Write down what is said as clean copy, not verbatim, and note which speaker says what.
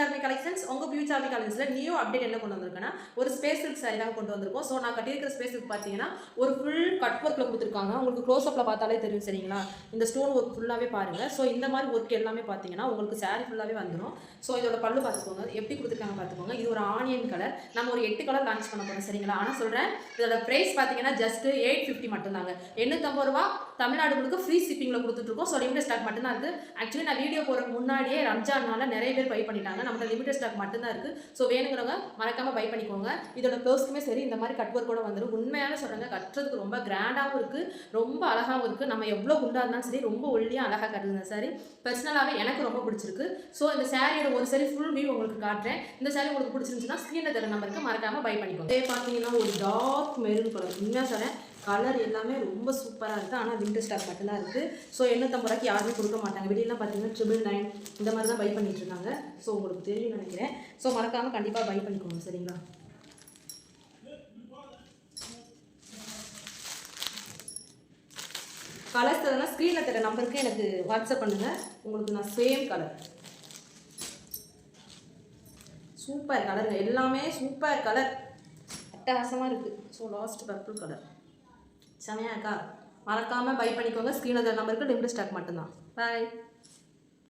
Speaker 1: பியூச்சார்மி collections. உங்கள் பியூச்சார்மி கலெக்ஷன்ஸில் new update என்ன கொண்டு வந்திருக்கேன்னா ஒரு ஸ்பேஸ் சில்க் சாரி தான் கொண்டு வந்திருக்கோம். ஸோ நான் கட்டியிருக்கிற ஸ்பேஸ் சில்க் பார்த்தீங்கன்னா ஒரு ஃபுல் கட் ஒர்க்கில் கொடுத்துருக்காங்க. உங்களுக்கு க்ளோஸ்அப்பில் பார்த்தாலே தெரியும் சரிங்களா. இந்த ஸ்டோன் ஒர்க் ஃபுல்லாகவே பாருங்கள். ஸோ இந்த மாதிரி ஒர்க் எல்லாமே பார்த்தீங்கன்னா உங்களுக்கு சாரி ஃபுல்லாகவே வந்துடும். ஸோ இதோட பல்லு பார்த்துக்கோங்க எப்படி கொடுத்துருக்காங்க பார்த்துக்கோங்க. இது ஒரு ஆனியன் கலர். நம்ம ஒரு 8 கலர் லான்ச் பண்ண போகிறோம் சரிங்களா. ஆனால் சொல்கிறேன் இதோட ப்ரைஸ் பார்த்தீங்கன்னா ஜஸ்ட் 850 மட்டும்தாங்க. 850 ரூபா தமிழ்நாடு முழுக்க ஃப்ரீ ஷிப்பிங்கில் கொடுத்துட்ருக்கோம். ஸோ லிமிடெட் ஸ்டாக் மட்டும்தான் இருக்குது. ஆக்சுவலி நான் வீடியோ போகிற முன்னாடியே ரம்ஜான்னால நிறைய பேர் பை பண்ணிட்டாங்க. நம்மகிட்ட லிமிடெட் ஸ்டாக் மட்டும்தான் இருக்குது. ஸோ வேணுங்கிறவங்க மறக்காமல் பை பண்ணிக்கோங்க. இதோட ப்ளவுஸ்க்குமே சரி இந்த மாதிரி கட் ஒர்க் கூட வந்துடும். உண்மையான சொல்கிறாங்க கட்டுறதுக்கு ரொம்ப கிராண்டாகவும் இருக்குது, ரொம்ப அழகாகவும் இருக்குது. நம்ம எவ்வளோ குண்டாக இருந்தாலும் சரி ரொம்ப ஒல்லியாக அழகாக கட்டுதுங்க சாரி. பர்சனலாகவே எனக்கு ரொம்ப பிடிச்சிருக்கு. ஸோ இந்த சாரியோட ஒரு சாரி ஃபுல் வியூ உங்களுக்கு காட்டுறேன். இந்த சாரி உங்களுக்கு பிடிச்சிருந்துச்சுன்னா ஸ்க்ரீனில் தர நம்பருக்கு மறக்காமல் பை பண்ணிக்கோங்க. இதே பார்த்தீங்கன்னா ஒரு டார்க் மெரூன் கலர். உண்மையாக சொல்கிறேன் கலர் எல்லாமே ரொம்ப சூப்பராக இருக்குது. ஆனால் லிமிடெட் ஸ்டாக் மட்டும்தான் இருக்குது. ஸோ 850 ரூபாய்க்கு யாருமே கொடுக்க மாட்டாங்க. வெளியெல்லாம் பார்த்தீங்கன்னா 999 இந்த மாதிரி தான் பை பண்ணிட்டு இருக்காங்க. ஸோ உங்களுக்கு தெரியும்னு நினைக்கிறேன். ஸோ மறக்காமல் கண்டிப்பாக பை பண்ணிக்கோங்க சரிங்களா. கலர்ஸ் தரனா ஸ்க்ரீனில் தர நம்பருக்கு எனக்கு வாட்ஸ்அப் பண்ணுங்கள். உங்களுக்கு நான் சேம் கலர் சூப்பர் கலருங்க. எல்லாமே சூப்பர் கலர் அட்டகாசமாக இருக்குது. ஸோ லாஸ்ட் பர்பிள் கலர் செமையாக இருக்கா. மறக்காமல் பை பண்ணிக்கோங்க. ஸ்க்ரீனில் தர நம்பருக்கு லிமிடெட் ஸ்டாக் மட்டும்தான். பாய்.